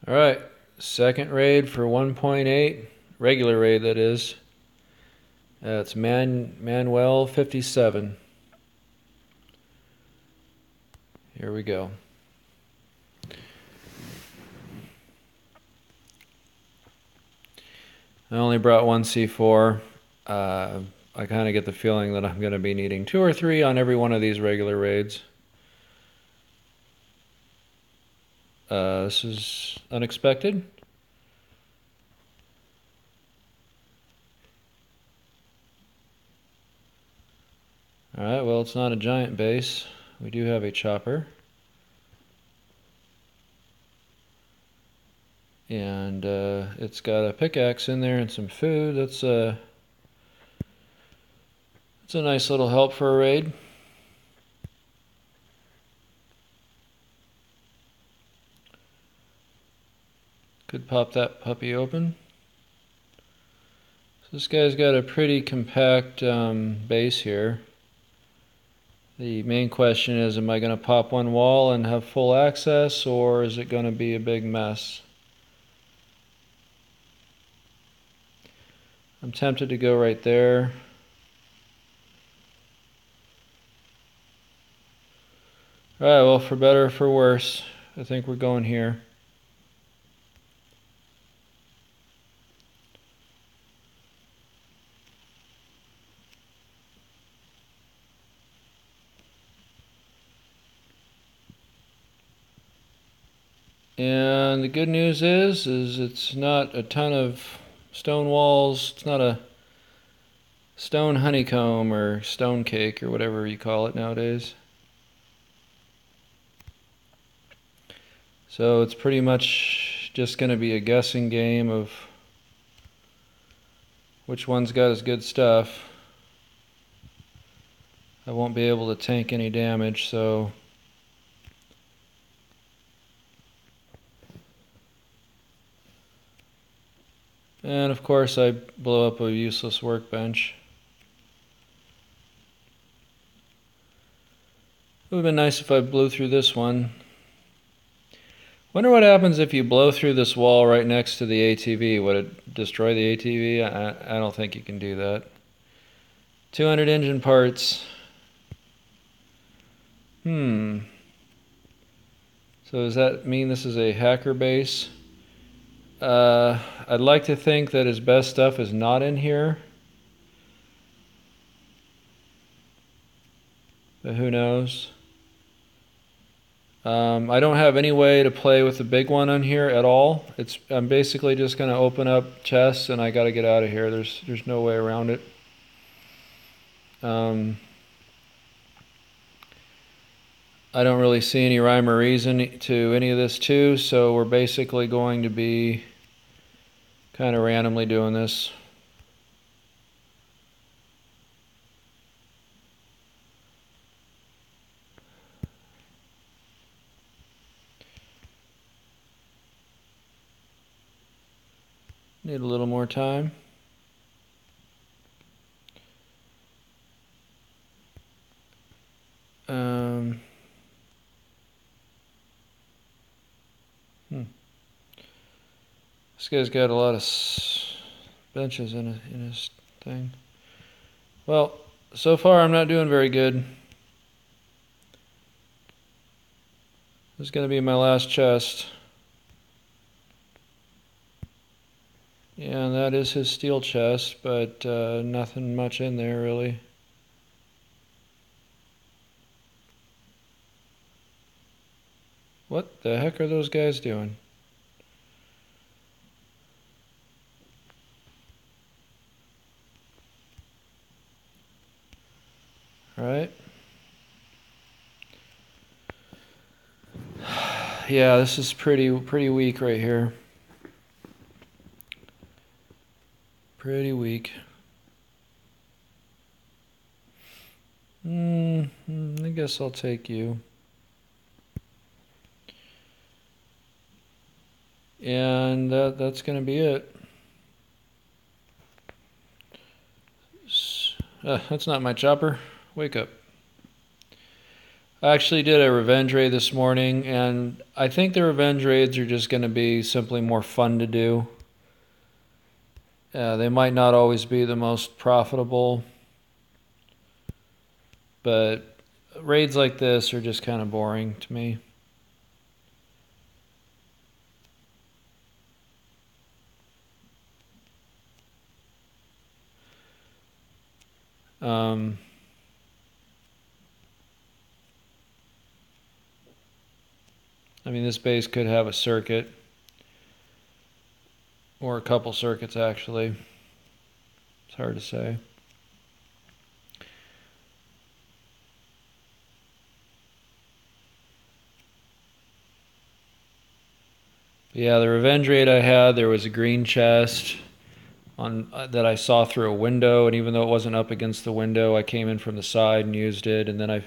All right, second raid for 1.8, regular raid that is. That's Manuel 57. Here we go. I only brought one C4. I kind of get the feeling that I'm going to be needing 2 or 3 on every one of these regular raids. This is unexpected. Alright, well, it's not a giant base. We do have a chopper. And it's got a pickaxe in there and some food. That's a nice little help for a raid. Could pop that puppy open. So this guy's got a pretty compact base here. The main question is, am I going to pop one wall and have full access, or is it going to be a big mess? I'm tempted to go right there. Alright, well, for better or for worse, I think we're going here. And the good news is it's not a ton of stone walls. It's not a stone honeycomb or stone cake or whatever you call it nowadays. So it's pretty much just going to be a guessing game of which one's got his good stuff. I won't be able to tank any damage, so and of course I blow up a useless workbench. It would have been nice if I blew through this one. Wonder what happens if you blow through this wall right next to the ATV. Would it destroy the ATV? I don't think you can do that. 200 engine parts. So does that mean this is a hacker base? I'd like to think that his best stuff is not in here. But who knows? I don't have any way to play with the big one on here at all. I'm basically just going to open up chests and I got to get out of here. There's no way around it. I don't really see any rhyme or reason to any of this too, so we're basically going to be kind of randomly doing this. Need a little more time. This guy's got a lot of benches in his thing. Well, so far I'm not doing very good. This is going to be my last chest. Yeah, and that is his steel chest, but nothing much in there really. What the heck are those guys doing? Alright. Yeah, this is pretty weak right here. Pretty weak. I guess I'll take you. And that's going to be it. That's not my chopper. Wake up. I actually did a revenge raid this morning, and I think the revenge raids are just going to be simply more fun to do. They might not always be the most profitable, but raids like this are just kind of boring to me. I mean, this base could have a circuit, or a couple circuits actually. It's hard to say. But yeah, the revenge raid I had, there was a green chest on that I saw through a window, and even though it wasn't up against the window, I came in from the side and used it, and then I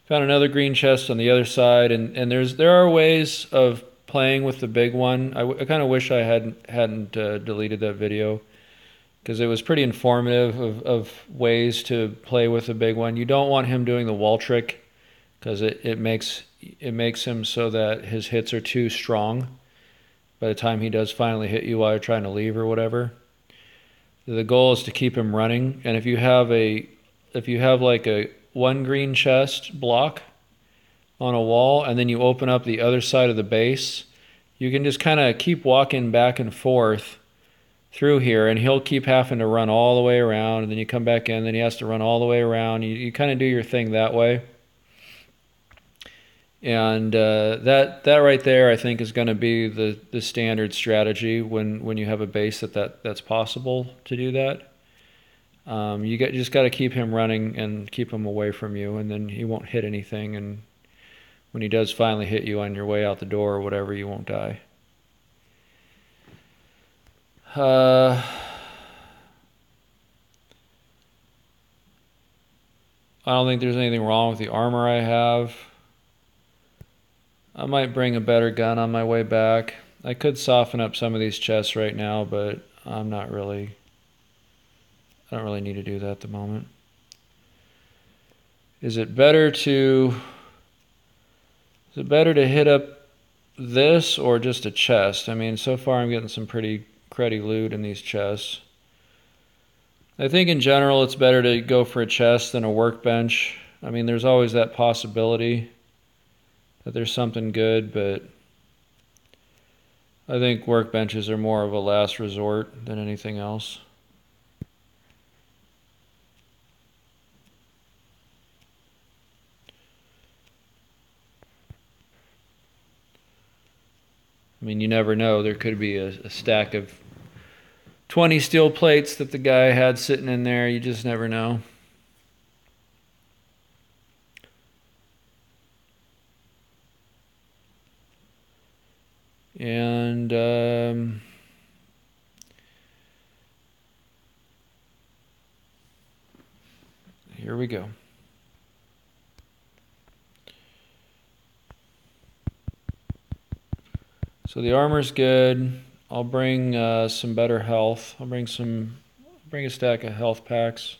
found another green chest on the other side, and there are ways of playing with the big one. I kind of wish I hadn't deleted that video, because it was pretty informative of ways to play with the big one. You don't want him doing the wall trick, because it makes him so that his hits are too strong by the time he does finally hit you while you're trying to leave or whatever. The goal is to keep him running, and if you have like a one green chest block on a wall, and then you open up the other side of the base, you can just kind of keep walking back and forth through here, and he'll keep having to run all the way around, and then you come back in, then he has to run all the way around. You kind of do your thing that way. And that right there, I think, is going to be the standard strategy when you have a base that's possible to do that. You just got to keep him running and keep him away from you, and then he won't hit anything. And when he does finally hit you on your way out the door or whatever, you won't die. I don't think there's anything wrong with the armor I have. I might bring a better gun on my way back. I could soften up some of these chests right now, but I don't really need to do that at the moment. Is it better to hit up this or just a chest? I mean, so far I'm getting some pretty cruddy loot in these chests. I think in general it's better to go for a chest than a workbench. I mean, there's always that possibility that there's something good, but I think workbenches are more of a last resort than anything else. I mean, you never know. There could be a stack of 20 steel plates that the guy had sitting in there. You just never know. And here we go. So the armor's good. I'll bring some better health. I'll bring a stack of health packs.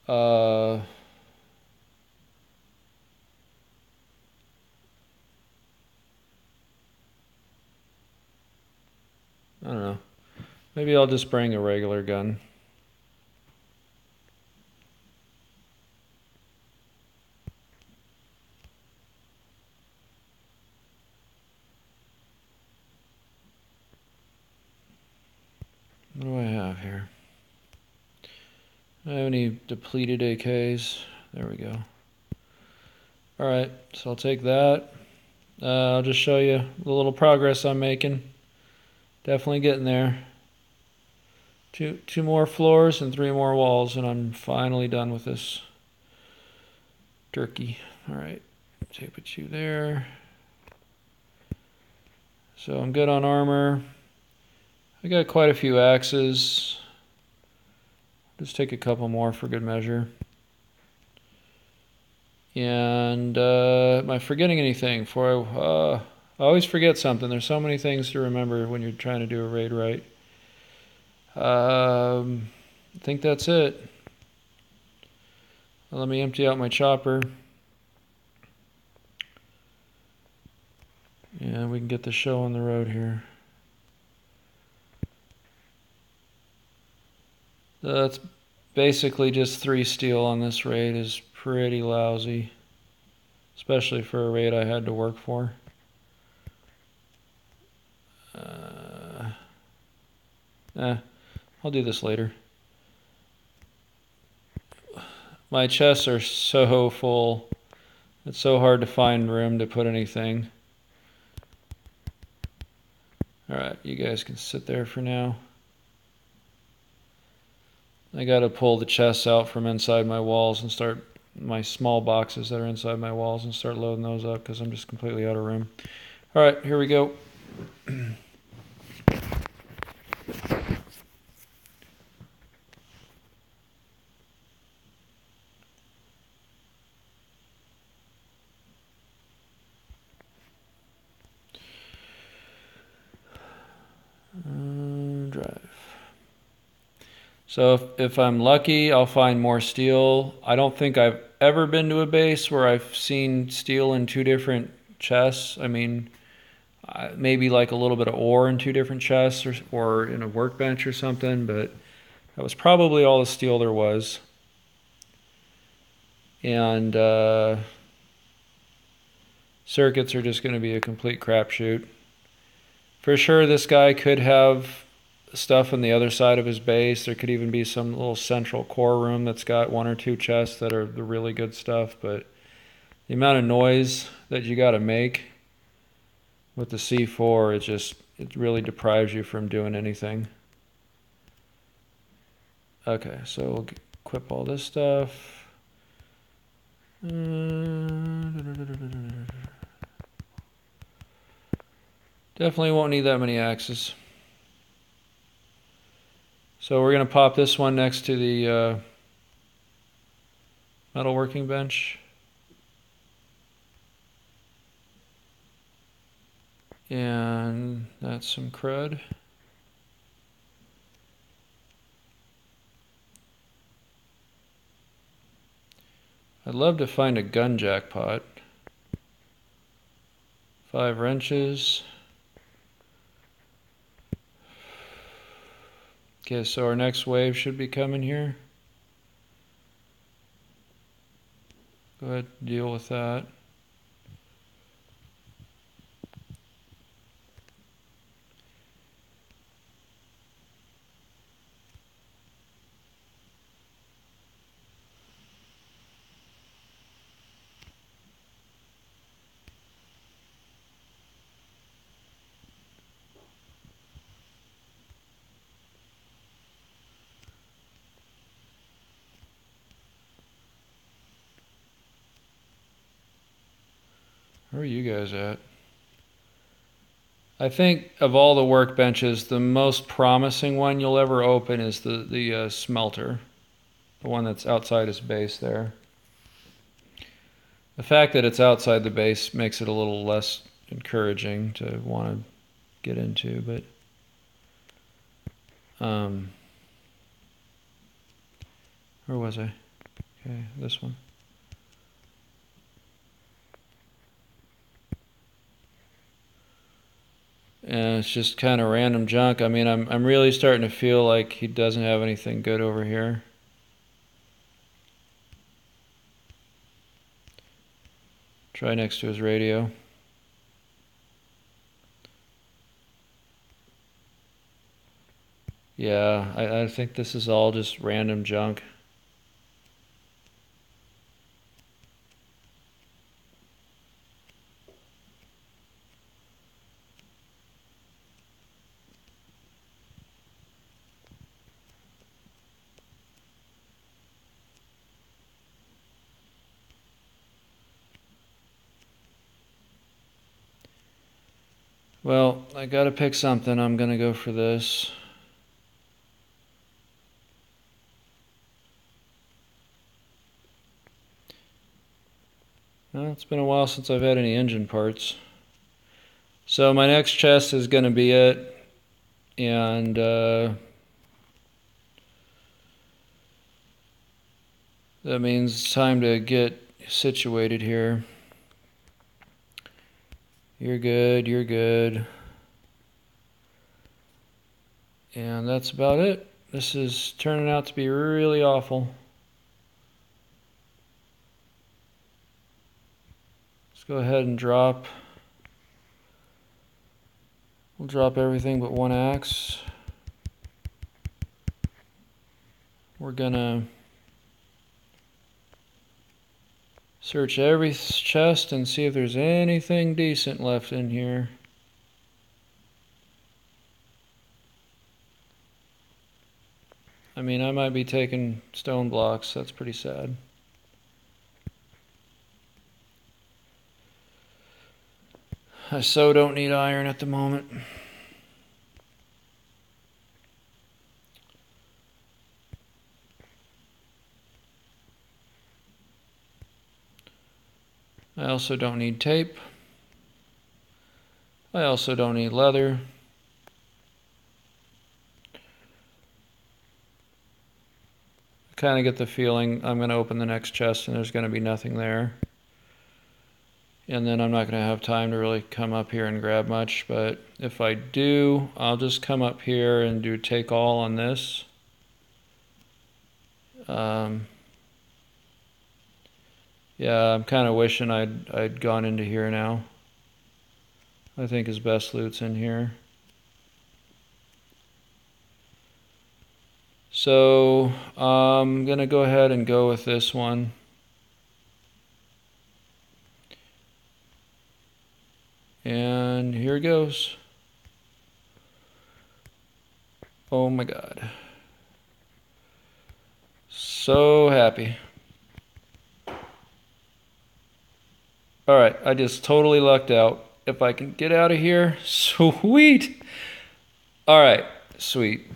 I don't know. Maybe I'll just bring a regular gun. What do I have here? Do I have any depleted AKs? There we go. Alright, so I'll take that. I'll just show you the little progress I'm making. Definitely getting there. Two more floors and 3 more walls, and I'm finally done with this turkey. Alright, put you there. So I'm good on armor. I got quite a few axes. Just take a couple more for good measure. And am I forgetting anything? I always forget something. There's so many things to remember when you're trying to do a raid right. I think that's it. Let me empty out my chopper. Yeah, we can get the show on the road here. That's basically just 3 steel on this raid is pretty lousy. Especially for a raid I had to work for. I'll do this later. My chests are so full. It's so hard to find room to put anything. Alright, you guys can sit there for now. I gotta pull the chests out from inside my walls and start my small boxes that are inside my walls and start loading those up because I'm just completely out of room. Alright, here we go. Drive. So if I'm lucky, I'll find more steel. I don't think I've ever been to a base where I've seen steel in 2 different chests. I mean, maybe like a little bit of ore in 2 different chests or in a workbench or something, but that was probably all the steel there was. And circuits are just going to be a complete crapshoot. For sure, this guy could have stuff on the other side of his base. There could even be some little central core room that's got 1 or 2 chests that are the really good stuff, but the amount of noise that you got to make with the C4, it really deprives you from doing anything. Okay, so we'll equip all this stuff. Definitely won't need that many axes. So we're going to pop this one next to the metalworking bench. And that's some crud. I'd love to find a gun jackpot. 5 wrenches. Okay, so our next wave should be coming here. Go ahead and deal with that. Where are you guys at? I think of all the workbenches, the most promising one you'll ever open is the smelter. The one that's outside his base there. The fact that it's outside the base makes it a little less encouraging to want to get into, but where was I? Okay, this one. And it's just kind of random junk. I mean, I'm really starting to feel like he doesn't have anything good over here. Try next to his radio. Yeah, I think this is all just random junk. Well, I gotta pick something. I'm gonna go for this. Well, it's been a while since I've had any engine parts. So my next chest is gonna be it. And that means it's time to get situated here. You're good, you're good. And that's about it. This is turning out to be really awful. Let's go ahead and drop. We'll drop everything but one axe. We're gonna search every chest and see if there's anything decent left in here. I mean, I might be taking stone blocks. That's pretty sad. I so don't need iron at the moment. I also don't need tape. I also don't need leather. I kind of get the feeling I'm going to open the next chest and there's going to be nothing there. And then I'm not going to have time to really come up here and grab much. But if I do, I'll just come up here and do take all on this. Yeah, I'm kind of wishing I'd gone into here now. I think his best loot's in here. So I'm gonna go ahead and go with this one. And here it goes. Oh my God. So happy. All right, I just totally lucked out. If I can get out of here, sweet. All right, sweet.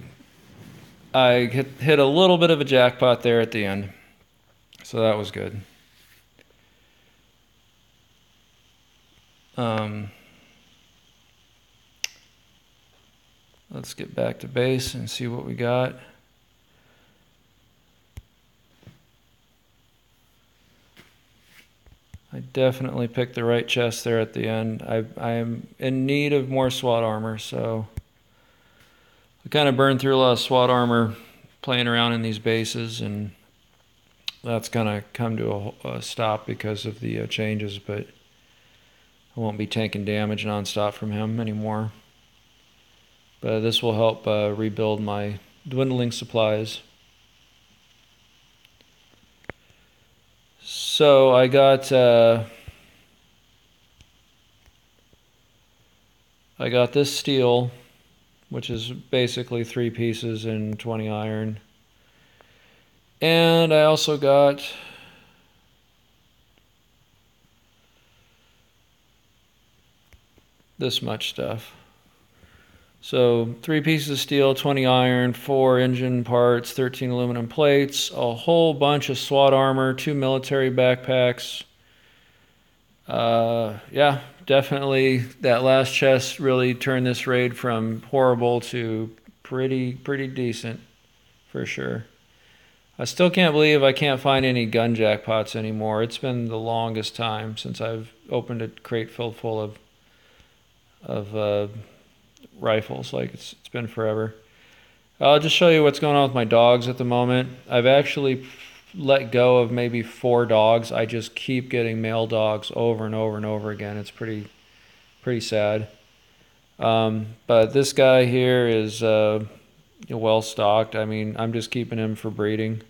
I hit a little bit of a jackpot there at the end. So that was good. Let's get back to base and see what we got. I definitely picked the right chest there at the end. I am in need of more SWAT armor, so I kind of burned through a lot of SWAT armor playing around in these bases, and that's gonna come to a stop because of the changes, but I won't be taking damage nonstop from him anymore. But this will help rebuild my dwindling supplies. So I got this steel, which is basically 3 pieces and 20 iron. And I also got this much stuff. So 3 pieces of steel, 20 iron, 4 engine parts, 13 aluminum plates, a whole bunch of SWAT armor, 2 military backpacks. Yeah, definitely that last chest really turned this raid from horrible to pretty decent for sure. I still can't believe I can't find any gun jackpots anymore. It's been the longest time since I've opened a crate filled full of rifles. Like it's been forever. I'll just show you what's going on with my dogs at the moment. I've actually let go of maybe 4 dogs. I just keep getting male dogs over and over and over again. It's pretty sad. But this guy here is well stocked. I mean, I'm just keeping him for breeding.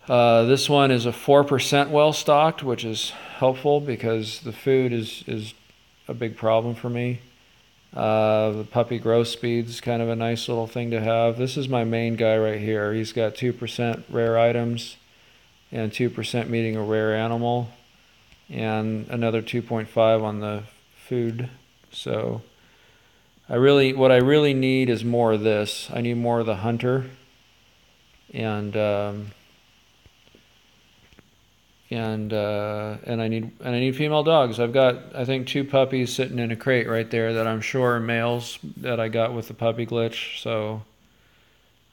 This one is a 4% well stocked, which is helpful because the food is a big problem for me. The puppy growth speed is kind of a nice little thing to have. This is my main guy right here. He's got 2% rare items and 2% meeting a rare animal and another 2.5 on the food. So what I really need is more of this. I need more of the hunter, and I need female dogs. I've got, I think, 2 puppies sitting in a crate right there that I'm sure are males that I got with the puppy glitch. So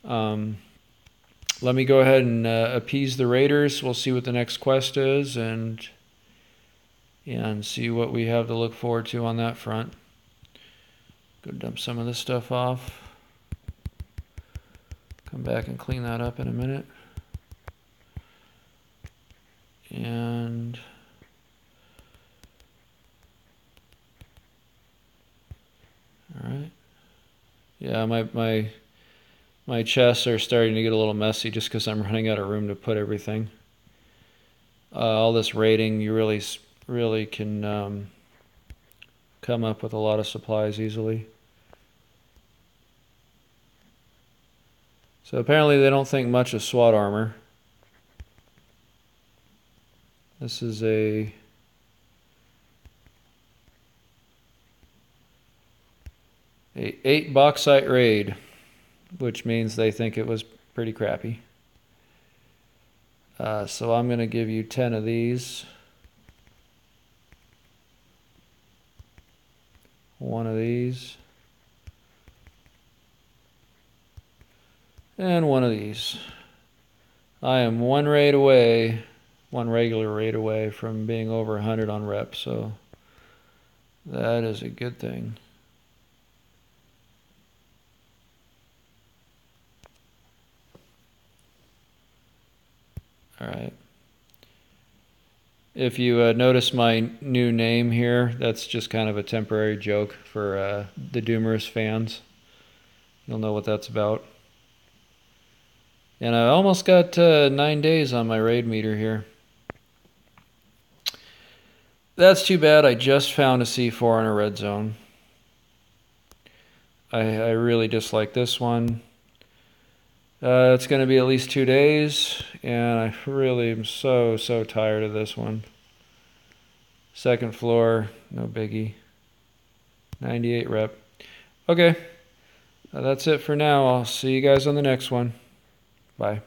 let me go ahead and appease the raiders. We'll see what the next quest is, and and see what we have to look forward to on that front. Go dump some of this stuff off. Come back and clean that up in a minute. And all right. Yeah, my chests are starting to get a little messy just because I'm running out of room to put everything. All this raiding, you really can come up with a lot of supplies easily. So apparently they don't think much of SWAT armor. This is a a 8 bauxite raid, which means they think it was pretty crappy. So I'm going to give you 10 of these. One of these. And one of these. I am one raid away, one regular raid away from being over 100 on rep, so that is a good thing. All right. If you notice my new name here, that's just kind of a temporary joke for the Doomers fans. You'll know what that's about. And I almost got 9 days on my raid meter here. That's too bad. I just found a C4 in a red zone. I really dislike this one. It's going to be at least 2 days, and I really am so tired of this one. Second floor, no biggie. 98 rep. Okay, that's it for now. I'll see you guys on the next one. Bye.